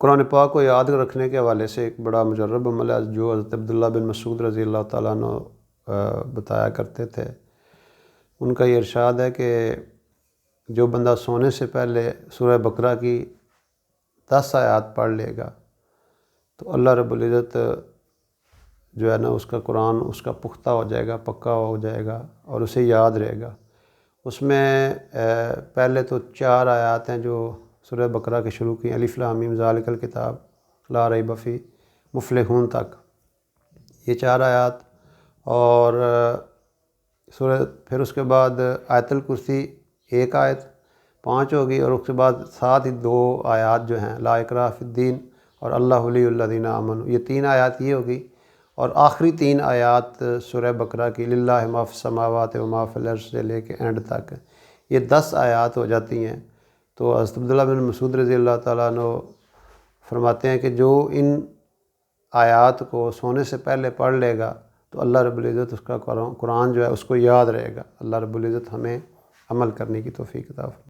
قرآن پاک کو یاد رکھنے کے حوالے سے ایک بڑا مجرب عمل ہے جو حضرت عبداللہ بن مسعود رضی اللہ تعالیٰ عنہ بتایا کرتے تھے۔ ان کا یہ ارشاد ہے کہ جو بندہ سونے سے پہلے سورہ بقرہ کی 10 آیات پڑھ لے گا تو اللہ رب العزت جو ہے نا اس کا قرآن اس کا پختہ ہو جائے گا، پکا ہو جائے گا اور اسے یاد رہے گا۔ اس میں پہلے تو 4 آیات ہیں جو سورہ بقرہ کے شروع کی، الف لام میم ذالک الکتاب لا ریب فیہ مفلحون تک، یہ 4 آیات، اور پھر اس کے بعد آیت الکرسی 1 آیت 5 ہوگی، اور اس کے بعد ساتھ ہی 2 آیات جو ہیں لا اکراہ فی الدین اور اللہ ولی الذین آمنوا، یہ 3 آیات یہ ہوگی، اور آخری 3 آیات سورہ بقرہ کی للہ ما فی السماوات و ما فی الارض سے لے کے اینڈ تک، یہ 10 آیات ہو جاتی ہیں۔ تو حضرت عبداللہ بن مسعود رضی اللہ تعالیٰ عنہ فرماتے ہیں کہ جو ان آیات کو سونے سے پہلے پڑھ لے گا تو اللہ رب العزت اس کا قرآن جو ہے اس کو یاد رہے گا۔ اللہ رب العزت ہمیں عمل کرنے کی توفیق عطا فرمائے۔